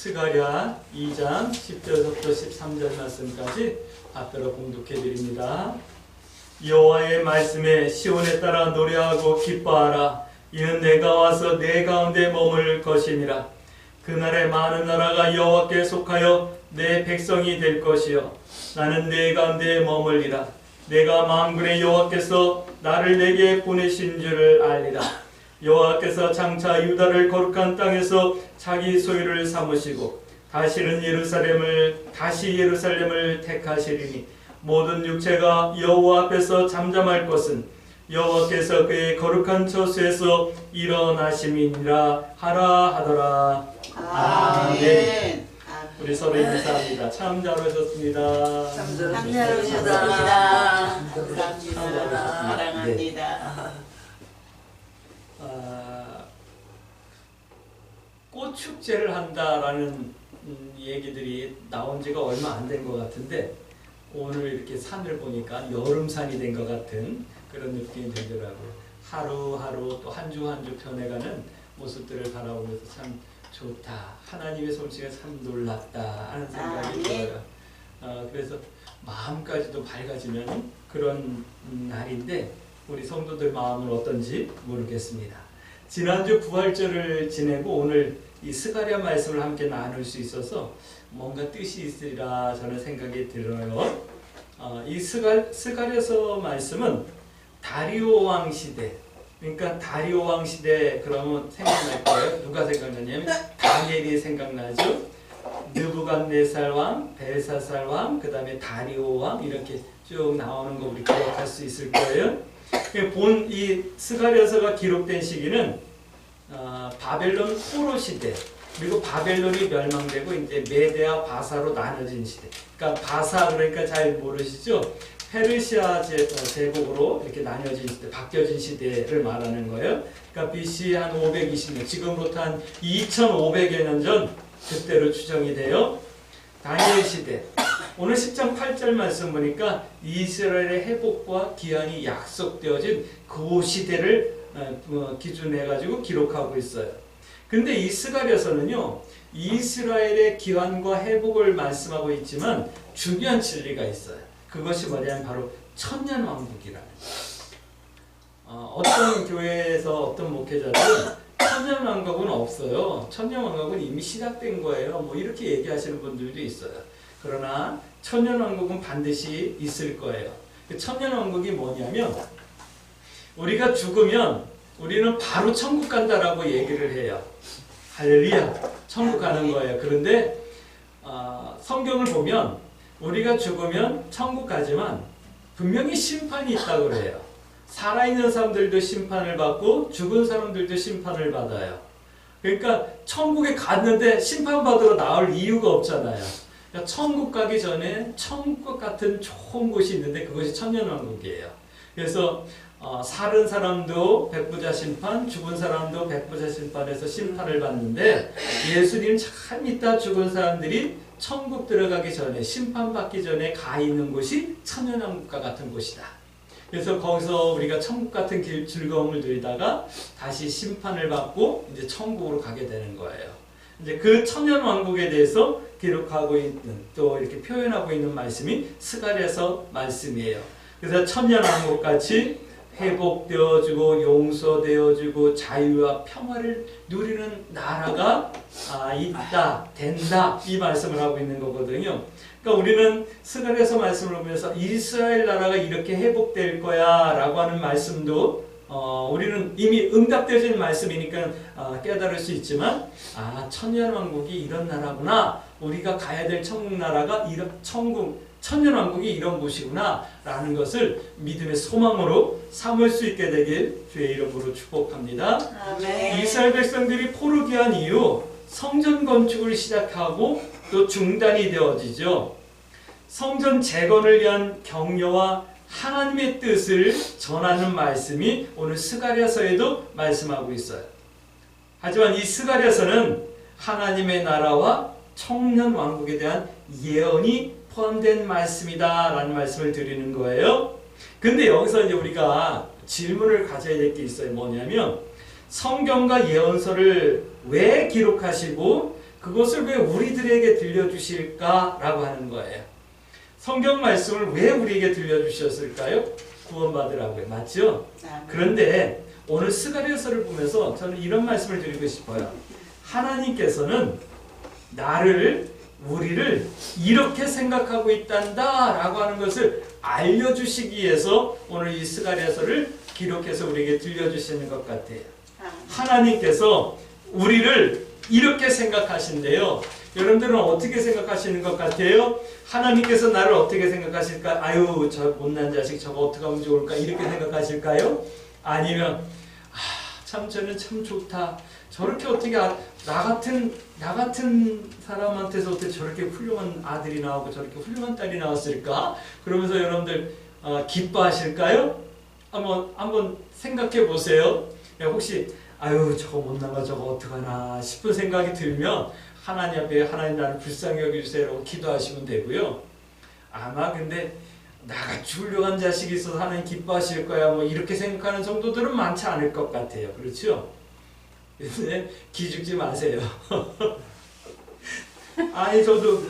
스가랴 2장 10절부터 13절 말씀까지 받들어 봉독해 드립니다. 여호와의 말씀에 시온에 따라 노래하고 기뻐하라. 이는 내가 와서 내 가운데 머물 것이니라. 그날에 많은 나라가 여호와께 속하여 내 백성이 될 것이요 나는 내 가운데 머물리라. 내가 만군의 여호와께서 나를 내게 보내신 줄을 알리라. 여호와께서 장차 유다를 거룩한 땅에서 자기 소유를 삼으시고 다시 예루살렘을 택하시리니 모든 육체가 여호와 앞에서 잠잠할 것은 여호와께서 그의 거룩한 처소에서 일어나심이니라 하라 하더라. 아멘. 우리 서로 인사합니다. 참 잘 오셨습니다. 참 잘 오셨습니다. 감사합니다. 사랑합니다. 꽃축제를 한다라는 얘기들이 나온 지가 얼마 안 된 것 같은데 오늘 이렇게 산을 보니까 여름산이 된 것 같은 그런 느낌이 들더라고요. 하루하루 또 한 주 한 주 변해가는 모습들을 바라보면서 참 좋다. 하나님의 솜씨가 참 놀랍다 하는 생각이 들어요. 그래서 마음까지도 밝아지는 그런 날인데 우리 성도들 마음은 어떤지 모르겠습니다. 지난주 부활절을 지내고 오늘 이 스가랴 말씀을 함께 나눌 수 있어서 뭔가 뜻이 있으리라 저는 생각이 들어요. 이 스가랴서 말씀은 다리오 왕 시대, 그러니까 다리오 왕 시대 그러면 생각날 거예요. 누가 생각나냐면 다니엘이 생각나죠. 느부갓네살 왕, 벨사살 왕, 그 다음에 다리오 왕 이렇게 쭉 나오는 거 우리 기억할 수 있을 거예요. 본 이 스가랴서가 기록된 시기는 바벨론 포로 시대, 그리고 바벨론이 멸망되고 이제 메대와 바사로 나눠진 시대. 그러니까 바사 그러니까 잘 모르시죠? 페르시아 제국으로 이렇게 나눠진 시대, 바뀌어진 시대를 말하는 거예요. 그러니까 BC 한 520년, 지금부터 한 2500여 년 전 그때로 추정이 돼요. 다니엘 시대. 오늘 10장 8절 말씀 보니까 이스라엘의 회복과 기한이 약속되어진 그 시대를 기준해가지고 기록하고 있어요. 근데 이 스가랴서는요, 이스라엘의 기한과 회복을 말씀하고 있지만 중요한 진리가 있어요. 그것이 뭐냐면 바로 천년왕국이라는 거예요. 어떤 교회에서 어떤 목회자들은 천년왕국은 없어요. 천년왕국은 이미 시작된 거예요. 뭐 이렇게 얘기하시는 분들도 있어요. 그러나 천년왕국은 반드시 있을 거예요. 천년왕국이 뭐냐면 우리가 죽으면 우리는 바로 천국 간다라고 얘기를 해요. 할렐루야, 천국 가는 거예요. 그런데 성경을 보면 우리가 죽으면 천국 가지만 분명히 심판이 있다고 그래요. 살아있는 사람들도 심판을 받고 죽은 사람들도 심판을 받아요. 그러니까 천국에 갔는데 심판받으러 나올 이유가 없잖아요. 그러니까 천국 가기 전에 천국 같은 좋은 곳이 있는데 그것이 천년왕국이에요. 그래서 살은 사람도 백부자 심판, 죽은 사람도 백부자 심판에서 심판을 받는데 예수님 참 이따 죽은 사람들이 천국 들어가기 전에 심판받기 전에 가 있는 곳이 천년왕국과 같은 곳이다. 그래서 거기서 우리가 천국 같은 즐거움을 누리다가 다시 심판을 받고 이제 천국으로 가게 되는 거예요. 이제 그 천년왕국에 대해서 기록하고 있는 또 이렇게 표현하고 있는 말씀이 스가랴서 말씀이에요. 그래서 천년왕국 같이 회복되어지고 용서되어지고 자유와 평화를 누리는 나라가 있다, 된다 이 말씀을 하고 있는 거거든요. 그러니까 우리는 스가랴서 말씀을 보면서 이스라엘 나라가 이렇게 회복될 거야 라고 하는 말씀도 우리는 이미 응답되어진 말씀이니까 깨달을 수 있지만 천년왕국이 이런 나라구나, 우리가 가야 될 천국 나라가 천년왕국이 이런 곳이구나 라는 것을 믿음의 소망으로 삼을 수 있게 되길 주의 이름으로 축복합니다. 아멘. 이스라엘 백성들이 포로기한 이후 성전 건축을 시작하고 또 중단이 되어지죠. 성전 재건을 위한 격려와 하나님의 뜻을 전하는 말씀이 오늘 스가랴서에도 말씀하고 있어요. 하지만 이 스가랴서는 하나님의 나라와 천년왕국에 대한 예언이 포함된 말씀이다 라는 말씀을 드리는 거예요. 근데 여기서 이제 우리가 질문을 가져야 될 게 있어요. 뭐냐면 성경과 예언서를 왜 기록하시고 그것을 왜 우리들에게 들려주실까라고 하는 거예요. 성경 말씀을 왜 우리에게 들려주셨을까요? 구원받으라고요. 맞죠? 그런데 오늘 스가랴서를 보면서 저는 이런 말씀을 드리고 싶어요. 하나님께서는 우리를 이렇게 생각하고 있단다 라고 하는 것을 알려주시기 위해서 오늘 이 스가랴서를 기록해서 우리에게 들려주시는 것 같아요. 하나님께서 우리를 이렇게 생각하신대요. 여러분들은 어떻게 생각하시는 것 같아요? 하나님께서 나를 어떻게 생각하실까? 아유, 저 못난 자식 저거 어떻게 하면 좋을까? 이렇게 생각하실까요? 아니면 참 저는 참 좋다. 저렇게 어떻게 나 같은 사람한테서 어떻게 저렇게 훌륭한 아들이 나오고 저렇게 훌륭한 딸이 나왔을까? 그러면서 여러분들 기뻐하실까요? 한번 생각해 보세요. 혹시 아유 저거 못나가 저거 어떡하나 싶은 생각이 들면 하나님 앞에 하나님 나를 불쌍히 여겨주세요라고 기도하시면 되고요. 아마 근데 나같이 훌륭한 자식이 있어서 하나님 기뻐하실 거야 뭐 이렇게 생각하는 정도들은 많지 않을 것 같아요. 그렇죠? 근데 기죽지 마세요. 아니 저도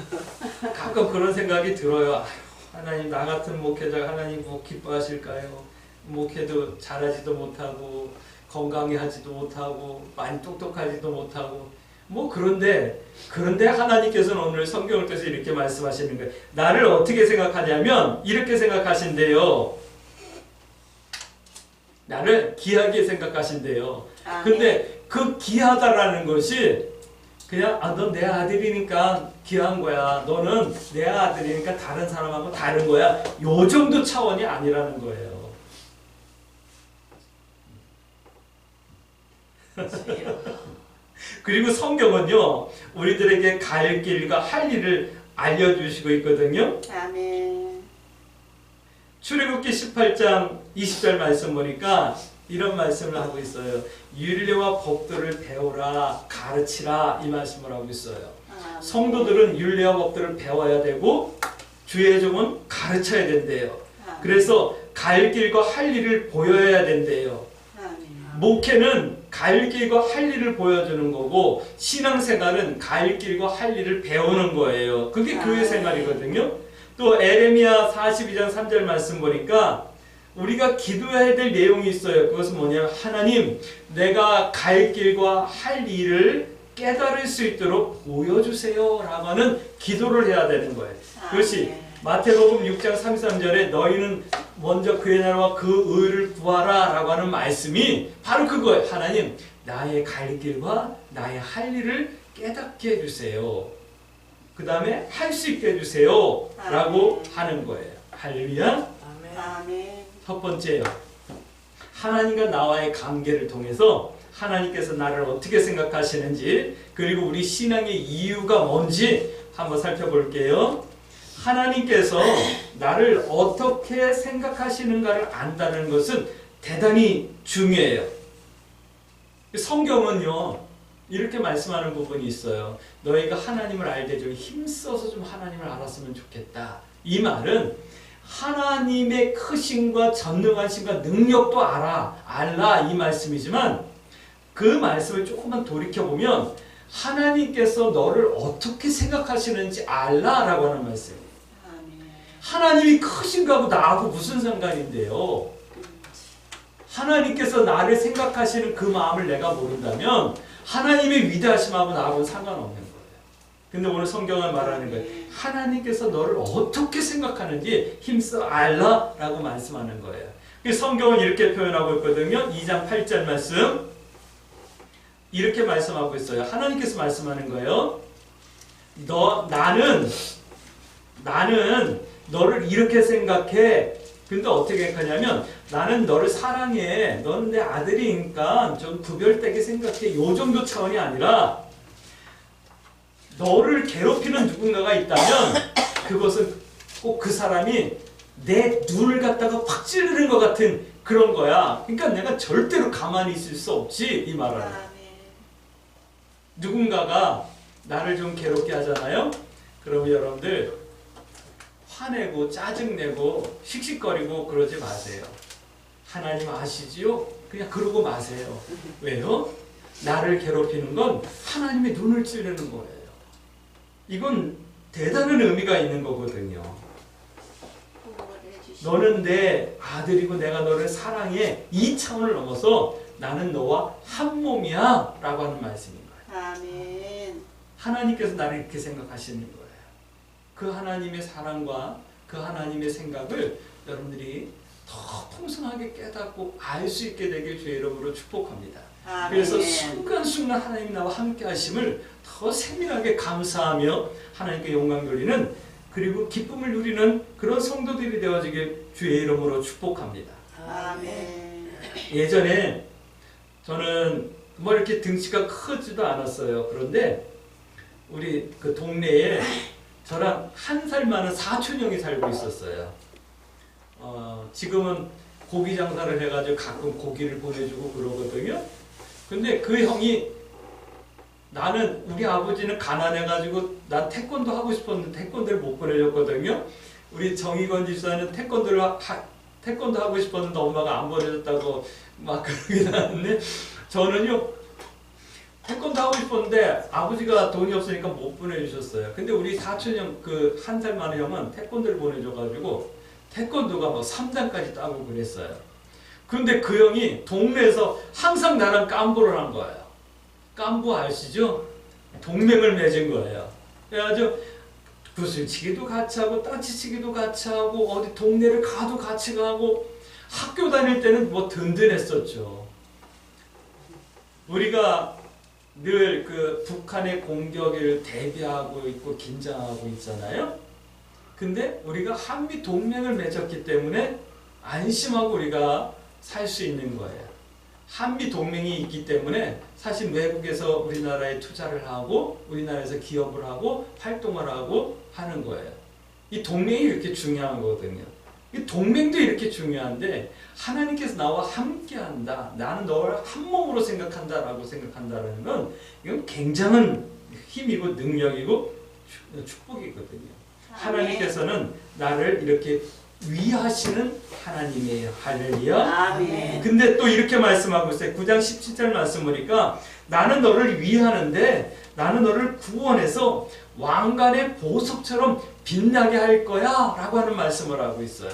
가끔 그런 생각이 들어요. 하나님 나 같은 목회자가 하나님 뭐 기뻐하실까요? 목회도 잘하지도 못하고 건강히 하지도 못하고 많이 똑똑하지도 못하고 뭐 그런데 하나님께서는 오늘 성경을 통해서 이렇게 말씀하시는 거예요. 나를 어떻게 생각하냐면 이렇게 생각하신대요. 나를 귀하게 생각하신대요. 근데 그 귀하다라는 것이 그냥 넌 내 아들이니까 귀한 거야. 너는 내 아들이니까 다른 사람하고 다른 거야. 요 정도 차원이 아니라는 거예요. 그리고 성경은요 우리들에게 갈 길과 할 일을 알려주시고 있거든요. 아멘. 출애굽기 18장 20절 말씀 보니까 이런 말씀을 하고 있어요. 율례와 법도를 배우라 가르치라 이 말씀을 하고 있어요. 성도들은 율례와 법도를 배워야 되고 주의 종은 가르쳐야 된대요. 그래서 갈 길과 할 일을 보여야 된대요. 목회는 갈 길과 할 일을 보여주는 거고 신앙생활은 갈 길과 할 일을 배우는 거예요. 그게 교회 생활이거든요. 또 에레미야 42장 3절 말씀 보니까 우리가 기도해야 될 내용이 있어요. 그것은 뭐냐면 하나님 내가 갈 길과 할 일을 깨달을 수 있도록 보여주세요 라고 하는 기도를 해야 되는 거예요. 그것이 마태복음 6장 33절에 너희는 먼저 그의 나라와 그 의를 구하라 라고 하는 말씀이 바로 그거예요. 하나님 나의 갈 길과 나의 할 일을 깨닫게 해주세요. 그 다음에 할 수 있게 해주세요 라고 하는 거예요. 할렐루야. 아멘. 첫 번째요. 하나님과 나와의 관계를 통해서 하나님께서 나를 어떻게 생각하시는지 그리고 우리 신앙의 이유가 뭔지 한번 살펴볼게요. 하나님께서 나를 어떻게 생각하시는가를 안다는 것은 대단히 중요해요. 성경은요 이렇게 말씀하는 부분이 있어요. 너희가 하나님을 알되 좀 힘써서 좀 하나님을 알았으면 좋겠다. 이 말은 하나님의 크심과 전능하심과 능력도 알라 이 말씀이지만 그 말씀을 조금만 돌이켜보면 하나님께서 너를 어떻게 생각하시는지 알라라고 하는 말씀이에요. 하나님이 크신가고 나하고 무슨 상관인데요. 하나님께서 나를 생각하시는 그 마음을 내가 모른다면 하나님의 위대하심하고 나하고는 상관없는 거예요. 근데 오늘 성경은 말하는 거예요. 하나님께서 너를 어떻게 생각하는지 힘써 알라라고 말씀하는 거예요. 성경은 이렇게 표현하고 있거든요. 2장 8절 말씀 이렇게 말씀하고 있어요. 하나님께서 말씀하는 거예요. 나는 너를 이렇게 생각해. 근데 어떻게 생각하냐면 나는 너를 사랑해. 너는 내 아들이니까 좀 구별되게 생각해. 요 정도 차원이 아니라 너를 괴롭히는 누군가가 있다면 그것은 꼭 그 사람이 내 눈을 갖다가 확 찌르는 것 같은 그런 거야. 그러니까 내가 절대로 가만히 있을 수 없지 이 말은. 누군가가 나를 좀 괴롭게 하잖아요. 그럼 여러분들 화내고 짜증내고 씩씩거리고 그러지 마세요. 하나님 아시지요? 그냥 그러고 마세요. 왜요? 나를 괴롭히는 건 하나님의 눈을 찌르는 거예요. 이건 대단한 의미가 있는 거거든요. 구원해 주시고 너는 내 아들이고 내가 너를 사랑해. 이 차원을 넘어서 나는 너와 한 몸이야 라고 하는 말씀인 거예요. 아멘. 하나님께서 나를 이렇게 생각하시는 거예요. 그 하나님의 사랑과 그 하나님의 생각을 여러분들이 더 풍성하게 깨닫고 알 수 있게 되길 주의 이름으로 축복합니다. 아멘. 그래서 순간순간 하나님 나와 함께 하심을 더 세밀하게 감사하며 하나님께 영광 돌리는, 그리고 기쁨을 누리는 그런 성도들이 되어지길 주의 이름으로 축복합니다. 아멘. 예전에 저는 뭐 이렇게 등치가 크지도 않았어요. 그런데 우리 그 동네에 저랑 한 살 많은 사촌 형이 살고 있었어요. 지금은 고기 장사를 해가지고 가끔 고기를 보내주고 그러거든요. 근데 그 형이, 나는 우리 아버지는 가난해가지고 난 태권도 하고 싶었는데 태권도를 못 보내줬거든요. 우리 정의건 집사는 태권도 하고 싶었는데 엄마가 안 보내줬다고 막 그러긴 하는데, 저는요 태권도 하고 싶었는데 아버지가 돈이 없으니까 못 보내주셨어요. 근데 우리 사촌 형, 그 한 살 많은 형은 태권도를 보내줘가지고 태권도가 뭐 3단까지 따고 그랬어요. 근데 그 형이 동네에서 항상 나랑 깜보를 한 거예요. 깜보 아시죠? 동맹을 맺은 거예요. 그래가지고 구슬치기도 같이 하고 따치치기도 같이 하고 어디 동네를 가도 같이 가고, 학교 다닐 때는 뭐 든든했었죠. 우리가 늘 그 북한의 공격을 대비하고 있고 긴장하고 있잖아요. 근데 우리가 한미 동맹을 맺었기 때문에 안심하고 우리가 살 수 있는 거예요. 한미 동맹이 있기 때문에 사실 외국에서 우리나라에 투자를 하고 우리나라에서 기업을 하고 활동을 하고 하는 거예요. 이 동맹이 이렇게 중요한 거거든요. 이 동맹도 이렇게 중요한데, 하나님께서 나와 함께한다, 나는 너를 한 몸으로 생각한다라고 생각한다는 건 이건 굉장한 힘이고 능력이고 축복이거든요. 하나님께서는 나를 이렇게 위하시는 하나님이에요. 할렐루야. 아멘. 근데 또 이렇게 말씀하고 있어요. 9장 17절 말씀 보니까 나는 너를 위하는데 나는 너를 구원해서 왕관의 보석처럼 빛나게 할 거야 라고 하는 말씀을 하고 있어요.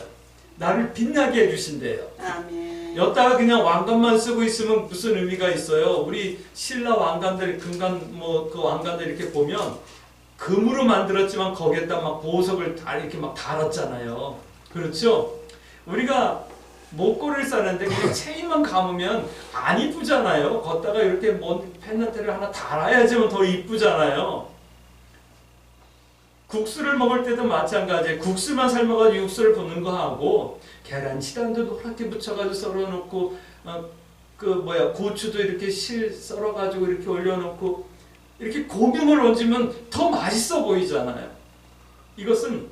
나를 빛나게 해주신대요. 아멘. 여기다가 그냥 왕관만 쓰고 있으면 무슨 의미가 있어요? 우리 신라 왕관들, 금관 뭐 그 왕관들 이렇게 보면 금으로 만들었지만 거기에다 막 보석을 다 이렇게 막 달았잖아요. 그렇죠? 우리가 목걸이를 싸는데 그 체인만 감으면 안 이쁘잖아요. 걷다가 이렇게 뭔 펜던트를 하나 달아야지만 더 이쁘잖아요. 국수를 먹을 때도 마찬가지예요. 국수만 삶아가지고 육수를 붓는 거 하고, 계란치단도 노랗게 묻혀가지고 썰어놓고, 고추도 이렇게 썰어가지고 이렇게 올려놓고, 이렇게 고명을 얹으면 더 맛있어 보이잖아요. 이것은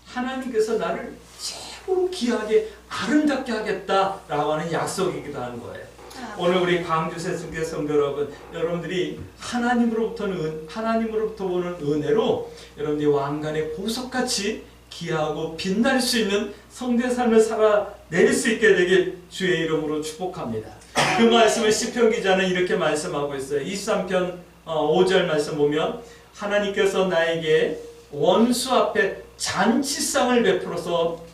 하나님께서 나를 최고로 귀하게 아름답게 하겠다라고 하는 약속이기도 한 거예요. 오늘 우리 광주 세순교 성도 여러분, 여러분들이 하나님으로부터 오는 은혜로 여러분들이 왕관의 보석같이 귀하고 빛날 수 있는 성도의 삶을 살아낼 수 있게 되길 주의 이름으로 축복합니다. 그 말씀을 시편 기자는 이렇게 말씀하고 있어요. 23편 5절 말씀 보면, 하나님께서 나에게 원수 앞에 잔치상을 베풀어서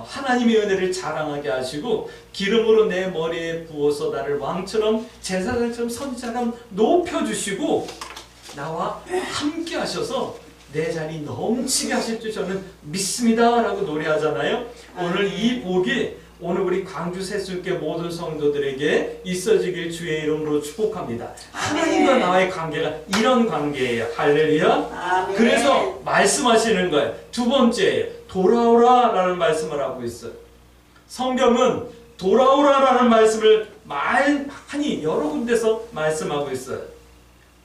하나님의 은혜를 자랑하게 하시고 기름으로 내 머리에 부어서 나를 왕처럼 제사장처럼 선지자처럼 높여주시고 나와 함께 하셔서 내 잔이 넘치게 하실 줄 저는 믿습니다 라고 노래하잖아요. 오늘 이 복이 오늘 우리 광주 세순교 모든 성도들에게 있어지길 주의 이름으로 축복합니다. 하나님과 나와의 관계가 이런 관계예요. 할렐루야. 아멘. 그래서 말씀하시는 거예요. 두 번째예요. 돌아오라 라는 말씀을 하고 있어요. 성경은 돌아오라 라는 말씀을 많이 여러 군데서 말씀하고 있어요.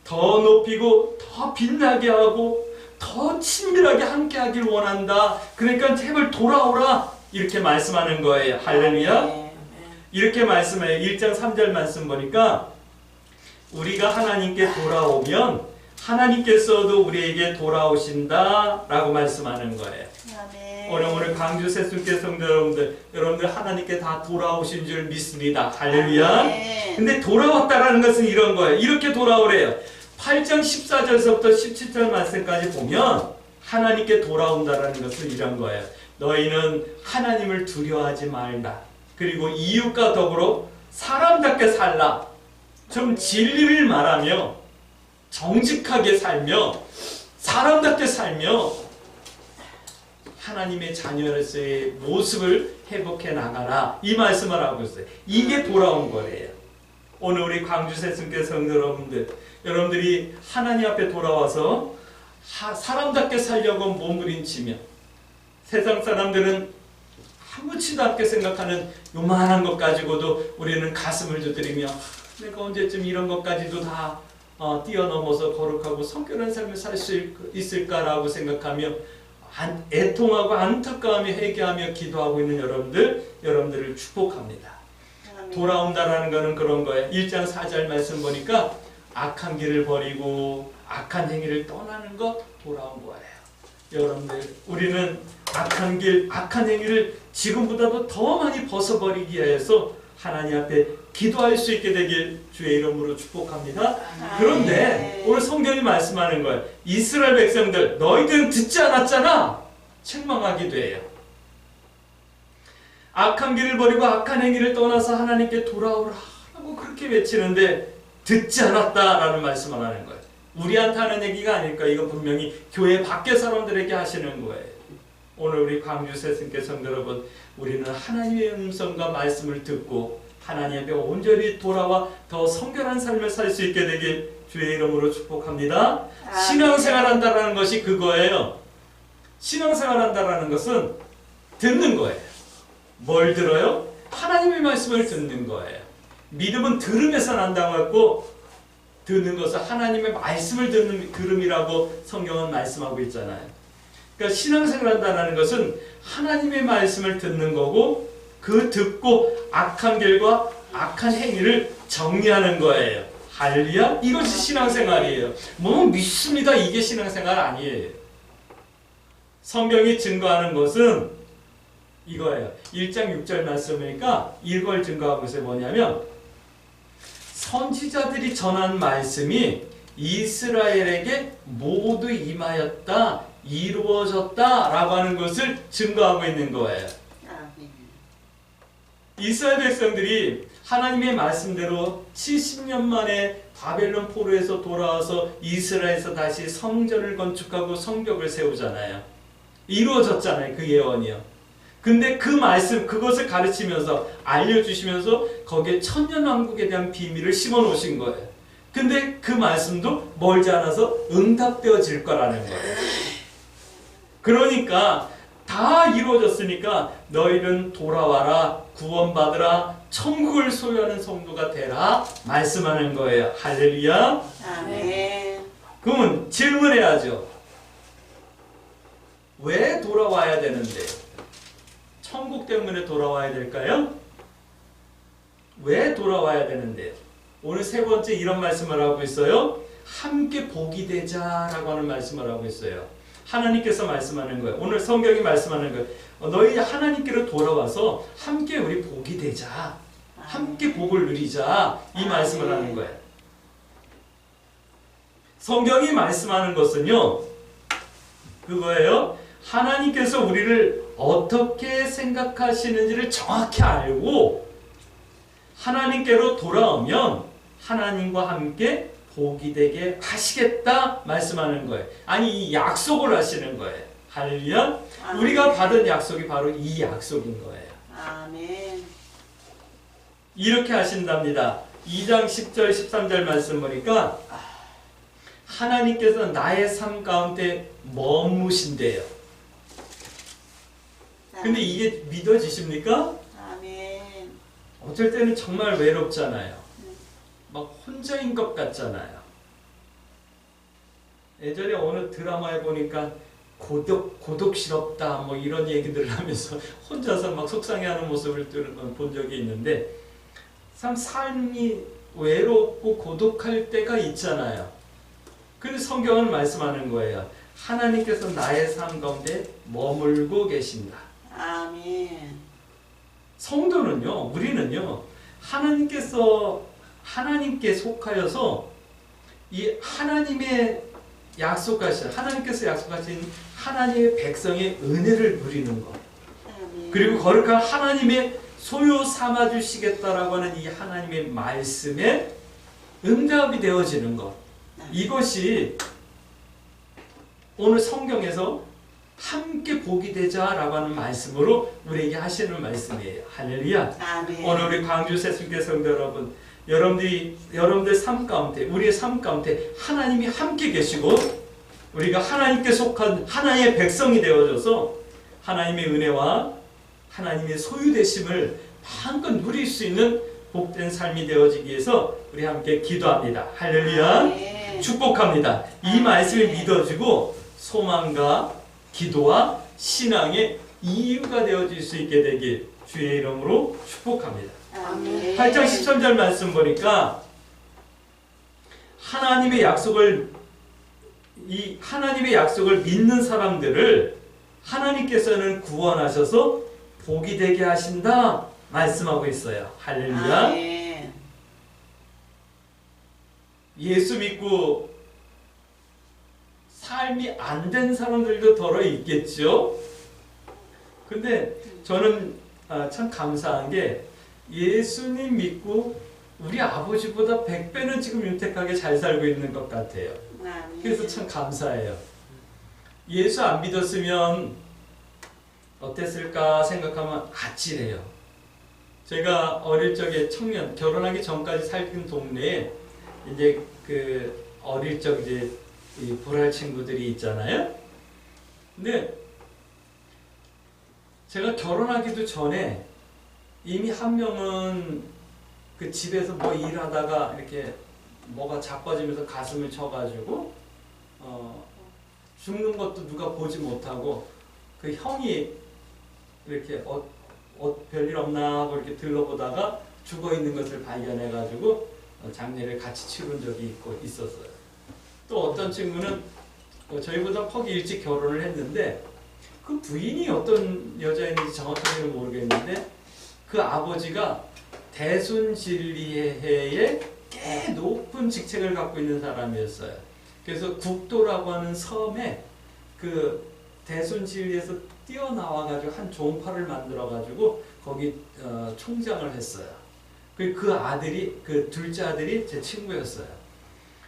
더 높이고 더 빛나게 하고 더 친밀하게 함께 하길 원한다. 그러니까 제발 돌아오라 이렇게 말씀하는 거예요. 할렐루야. 이렇게 말씀해요. 1장 3절 말씀 보니까 우리가 하나님께 돌아오면 하나님께서도 우리에게 돌아오신다 라고 말씀하는 거예요. 오늘 광주 세순교 성도 여러분들 하나님께 다 돌아오신 줄 믿습니다. 할렐루야. 근데 돌아왔다라는 것은 이런 거예요. 이렇게 돌아오래요. 8장 14절서부터 17절 말씀까지 보면 하나님께 돌아온다라는 것은 이런 거예요. 너희는 하나님을 두려워하지 말라. 그리고 이웃과 더불어 사람답게 살라. 좀 진리를 말하며 정직하게 살며 사람답게 살며 하나님의 자녀로서의 모습을 회복해 나가라. 이 말씀을 하고 있어요. 이게 돌아온 거래요. 오늘 우리 광주 새순교 성도 여러분들이 하나님 앞에 돌아와서 사람답게 살려고 몸부림치며 세상 사람들은 아무렇지도 않게 생각하는 요만한 것 가지고도 우리는 가슴을 두드리며 내가 언제쯤 이런 것까지도 다 뛰어넘어서 거룩하고 성결한 삶을 살 수 있을까라고 생각하며 애통하고 안타까워하며 회개하며 기도하고 있는 여러분들을 축복합니다. 돌아온다라는 것은 그런 거예요. 1장 4절 말씀 보니까 악한 길을 버리고 악한 행위를 떠나는 것 돌아온 거예요. 여러분들 우리는 악한 길, 악한 행위를 지금보다도 더 많이 벗어버리기 위해서 하나님 앞에 기도할 수 있게 되길 주의 이름으로 축복합니다. 그런데 오늘 성경이 말씀하는 거예요. 이스라엘 백성들 너희들은 듣지 않았잖아. 책망하기도 해요. 악한 길을 버리고 악한 행위를 떠나서 하나님께 돌아오라고 그렇게 외치는데 듣지 않았다라는 말씀을 하는 거예요. 우리한테 하는 얘기가 아닐까. 이거 분명히 교회 밖의 사람들에게 하시는 거예요. 오늘 우리 광주 새순교 성도 여러분, 우리는 하나님의 음성과 말씀을 듣고 하나님 앞에 온전히 돌아와 더 성결한 삶을 살 수 있게 되길 주의 이름으로 축복합니다. 신앙생활 한다라는 것이 그거예요. 신앙생활 한다라는 것은 듣는 거예요. 뭘 들어요? 하나님의 말씀을 듣는 거예요. 믿음은 들음에서 난다고 했고 듣는 것은 하나님의 말씀을 들음이라고 성경은 말씀하고 있잖아요. 그러니까 신앙생활 한다는 것은 하나님의 말씀을 듣는 거고 그 듣고 악한 길과 악한 행위를 정리하는 거예요. 할렐루야. 이것이 신앙생활이에요. 뭐 믿습니다. 이게 신앙생활 아니에요. 성경이 증거하는 것은 이거예요. 1장 6절 말씀이니까 이걸 증거하고 있어요. 뭐냐면 선지자들이 전한 말씀이 이스라엘에게 모두 임하였다, 이루어졌다 라고 하는 것을 증거하고 있는 거예요. 이스라엘 백성들이 하나님의 말씀대로 70년 만에 바벨론 포로에서 돌아와서 이스라엘에서 다시 성전을 건축하고 성벽을 세우잖아요. 이루어졌잖아요. 그 예언이요. 근데 그 말씀, 그것을 가르치면서 알려주시면서 거기에 천년왕국에 대한 비밀을 심어놓으신 거예요. 근데 그 말씀도 멀지 않아서 응답되어질 거라는 거예요. 그러니까 다 이루어졌으니까 너희는 돌아와라, 구원받으라, 천국을 소유하는 성도가 되라 말씀하는 거예요. 할렐루야. 아멘. 그러면 질문해야죠. 왜 돌아와야 되는데? 천국 때문에 돌아와야 될까요? 왜 돌아와야 되는데? 오늘 세 번째 이런 말씀을 하고 있어요. 함께 복이 되자라고 하는 말씀을 하고 있어요. 하나님께서 말씀하는 거예요. 오늘 성경이 말씀하는 거예요. 너희 하나님께로 돌아와서 함께 우리 복이 되자. 함께 복을 누리자. 이 말씀을 하는 거예요. 성경이 말씀하는 것은요. 그거예요. 하나님께서 우리를 어떻게 생각하시는지를 정확히 알고 하나님께로 돌아오면 하나님과 함께 복이 되게 하시겠다 말씀하는 거예요. 아니 이 약속을 하시는 거예요. 할렐루야. 우리가 받은 약속이 바로 이 약속인 거예요. 아멘. 이렇게 하신답니다. 2장 10절 13절 말씀 보니까 하나님께서 나의 삶 가운데 머무신대요. 근데 이게 믿어지십니까? 아멘. 어쩔 때는 정말 외롭잖아요. 막 혼자인 것 같잖아요. 예전에 어느 드라마에 보니까 고독스럽다 뭐 이런 얘기들을 하면서 혼자서 막 속상해하는 모습을 본 적이 있는데 참 삶이 외롭고 고독할 때가 있잖아요. 근데 성경은 말씀하는 거예요. 하나님께서 나의 삶 가운데 머물고 계신다. 아멘. 성도는요, 우리는요, 하나님께 속하여서 이 하나님의 약속하신 하나님께서 약속하신 하나님의 백성의 은혜를 누리는 것, 아멘. 그리고 거룩한 하나님의 소유 삼아 주시겠다라고 하는 이 하나님의 말씀에 응답이 되어지는 것, 이것이 오늘 성경에서 함께 복이 되자라고 하는 말씀으로 우리에게 하시는 말씀이에요. 할렐루야. 아멘. 오늘 우리 광주 새순교 성도 여러분, 여러분들 삶 가운데, 우리의 삶 가운데 하나님이 함께 계시고 우리가 하나님께 속한 하나님의 백성이 되어져서 하나님의 은혜와 하나님의 소유되심을 마음껏 누릴 수 있는 복된 삶이 되어지기 위해서 우리 함께 기도합니다. 할렐루야. 아멘. 축복합니다. 이 말씀을 믿어지고 소망과 기도와 신앙의 이유가 되어질 수 있게 되길 주의 이름으로 축복합니다. 아멘. 8장 13절 말씀 보니까 하나님의 약속을 믿는 사람들을 하나님께서는 구원하셔서 복이 되게 하신다 말씀하고 있어요. 할렐루야. 아멘. 예수 믿고 삶이 안 된 사람들도 더러 있겠죠. 근데 저는 참 감사한 게 예수님 믿고 우리 아버지보다 100배는 지금 윤택하게 잘 살고 있는 것 같아요. 아멘. 그래서 참 감사해요. 예수 안 믿었으면 어땠을까 생각하면 아찔해요. 제가 어릴 적에 결혼하기 전까지 살던 동네에 이제 그 어릴 적 이제 이 보랄 친구들이 있잖아요. 근데 제가 결혼하기도 전에 이미 한 명은 그 집에서 뭐 일하다가 이렇게 뭐가 자빠지면서 가슴을 쳐가지고 죽는 것도 누가 보지 못하고 그 형이 이렇게 별일 없나 하고 이렇게 들러보다가 죽어 있는 것을 발견해가지고 장례를 같이 치른 적이 있었어요. 또 어떤 친구는 저희보다 퍽이 일찍 결혼을 했는데 그 부인이 어떤 여자인지 정확하게는 모르겠는데 그 아버지가 대순진리회의 꽤 높은 직책을 갖고 있는 사람이었어요. 그래서 국도라고 하는 섬에 그 대순진리에서 뛰어나와가지고 한 종파를 만들어가지고 거기 총장을 했어요. 그 아들이, 그 둘째 아들이 제 친구였어요.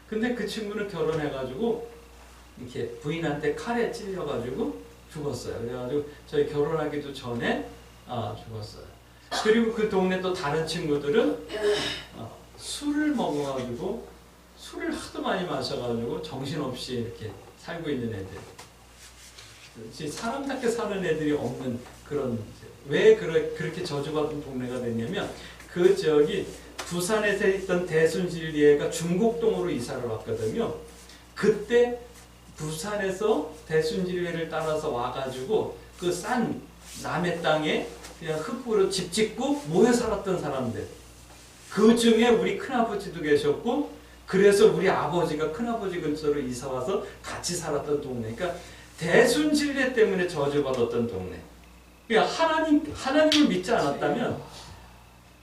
근데 그 친구는 결혼해가지고 이렇게 부인한테 칼에 찔려가지고 죽었어요. 그래가지고 저희 결혼하기도 전에 죽었어요. 그리고 그 동네 또 다른 친구들은 술을 먹어가지고 술을 하도 많이 마셔가지고 정신없이 이렇게 살고 있는 애들. 사람답게 사는 애들이 없는 그런, 왜 그렇게 저주받은 동네가 됐냐면 그 지역이 부산에서 있던 대순진리회가 중곡동으로 이사를 왔거든요. 그때 부산에서 대순진리회를 따라서 와가지고 그 싼 남의 땅에 그냥 흙으로 집 짓고 모여 살았던 사람들. 그 중에 우리 큰아버지도 계셨고, 그래서 우리 아버지가 큰아버지 근처로 이사 와서 같이 살았던 동네. 그러니까 대순진리회 때문에 저주받았던 동네. 그러니까 하나님을 믿지 않았다면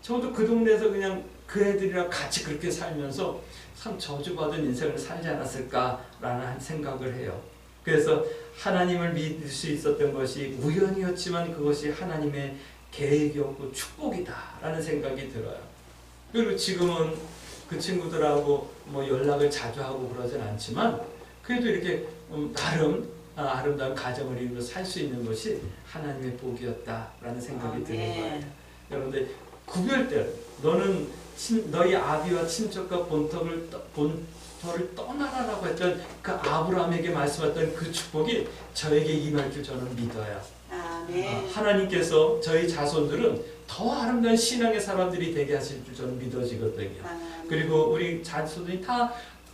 저도 그 동네에서 그냥 그 애들이랑 같이 그렇게 살면서 참 저주받은 인생을 살지 않았을까라는 생각을 해요. 그래서 하나님을 믿을 수 있었던 것이 우연이었지만 그것이 하나님의 계획이었고 축복이다라는 생각이 들어요. 그리고 지금은 그 친구들하고 뭐 연락을 자주 하고 그러진 않지만 그래도 이렇게 나름 아름다운 가정을 이루며 살 수 있는 것이 하나님의 복이었다라는 생각이 드는 거예요. 여러분들 구별될, 너는 너희 아비와 친척과 본터를 떠나라라고 했던 그 아브라함에게 말씀했던 그 축복이 저에게 임할 줄 저는 믿어요. 아멘. 하나님께서 저희 자손들은 더 아름다운 신앙의 사람들이 되게 하실 줄 저는 믿어지거든요. 아멘. 그리고 우리 자손들이 다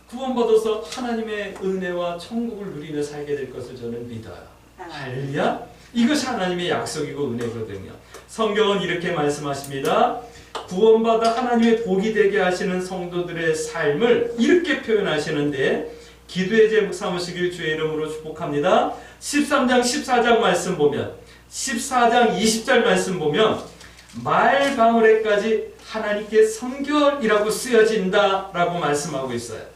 구원받아서 하나님의 은혜와 천국을 누리며 살게 될 것을 저는 믿어요. 할렐루야. 이것이 하나님의 약속이고 은혜거든요. 성경은 이렇게 말씀하십니다. 구원받아 하나님의 복이 되게 하시는 성도들의 삶을 이렇게 표현하시는데, 기도의 제목 삼으시길 주의 이름으로 축복합니다. 13장 14장 말씀 보면, 14장 20절 말씀 보면 말 방울에까지 하나님께 성결이라고 쓰여진다라고 말씀하고 있어요.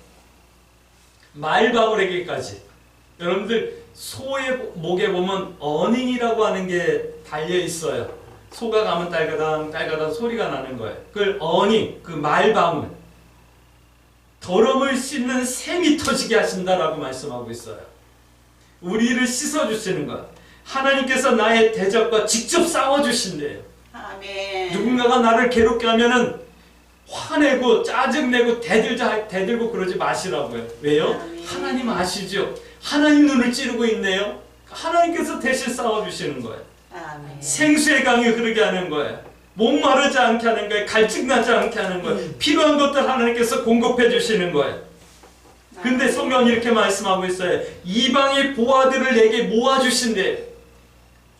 말방울에게까지. 여러분들 소의 목에 보면 어닝이라고 하는 게 달려 있어요. 소가 가면 딸가당 딸가당 소리가 나는 거예요. 그걸 어닝, 그 말방울. 더러움을 씻는 샘이 터지게 하신다라고 말씀하고 있어요. 우리를 씻어주시는 것. 하나님께서 나의 대적과 직접 싸워주신대요. 아멘. 누군가가 나를 괴롭게 하면은 화내고 짜증내고 대들고 그러지 마시라고요. 왜요? 아멘. 하나님 아시죠? 하나님 눈을 찌르고 있네요. 하나님께서 대신 싸워주시는 거예요. 아멘. 생수의 강이 흐르게 하는 거예요. 목마르지 않게 하는 거예요. 갈증나지 않게 하는 거예요. 필요한 것들 하나님께서 공급해 주시는 거예요. 근데 성경은 이렇게 말씀하고 있어요. 이방의 보화들을 내게 모아주신대요.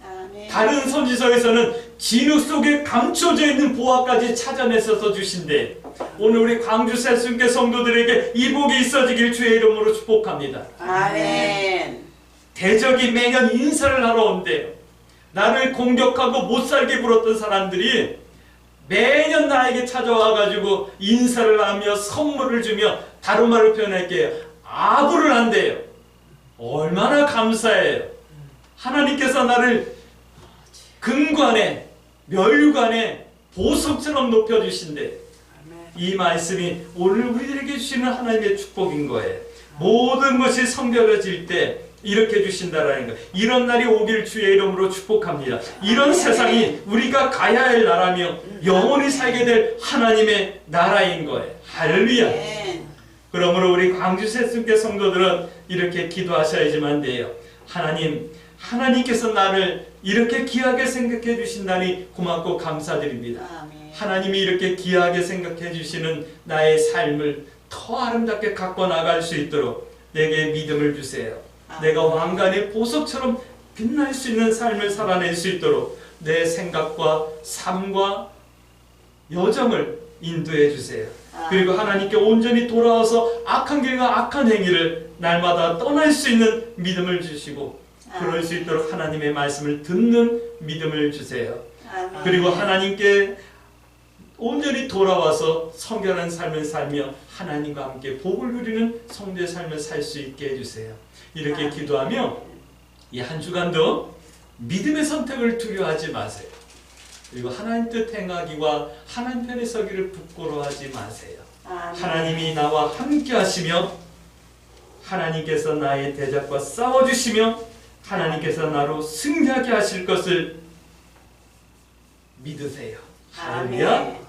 아멘. 다른 선지서에서는 진흙 속에 감춰져 있는 보화까지 찾아내서 주신대. 오늘 우리 광주 새순교 성도들에게 이 복이 있어지길 주의 이름으로 축복합니다. 아멘. 대적이 매년 인사를 하러 온대요. 나를 공격하고 못살게 굴었던 사람들이 매년 나에게 찾아와가지고 인사를 하며 선물을 주며, 다른 말로 표현할게요, 아부를 한대요. 얼마나 감사해요. 하나님께서 나를 금관에 면류관에 보석처럼 높여주신대. 이 말씀이 오늘 우리들에게 주시는 하나님의 축복인 거예요. 모든 것이 성결해질 때 이렇게 주신다라는 거예요. 이런 날이 오길 주의 이름으로 축복합니다. 이런 세상이 우리가 가야 할 나라며 영원히 살게 될 하나님의 나라인 거예요. 할렐루야. 그러므로 우리 광주 새순교 성도들은 이렇게 기도하셔야지만 돼요. 하나님께서 나를 이렇게 귀하게 생각해 주신다니 고맙고 감사드립니다. 아멘. 하나님이 이렇게 귀하게 생각해 주시는 나의 삶을 더 아름답게 갖고 나갈 수 있도록 내게 믿음을 주세요. 내가 왕관의 보석처럼 빛날 수 있는 삶을 살아낼 수 있도록 내 생각과 삶과 여정을 인도해 주세요. 그리고 하나님께 온전히 돌아와서 악한 길과 악한 행위를 날마다 떠날 수 있는 믿음을 주시고, 그럴 수 있도록 하나님의 말씀을 듣는 믿음을 주세요. 그리고 하나님께 온전히 돌아와서 성결한 삶을 살며 하나님과 함께 복을 누리는 성도의 삶을 살 수 있게 해주세요. 이렇게 기도하며 이 한 주간도 믿음의 선택을 두려워하지 마세요. 그리고 하나님 뜻 행하기와 하나님 편에 서기를 부끄러워하지 마세요. 하나님이 나와 함께 하시며 하나님께서 나의 대적과 싸워주시며 하나님께서 나로 승리하게 하실 것을 믿으세요. 할렐루야.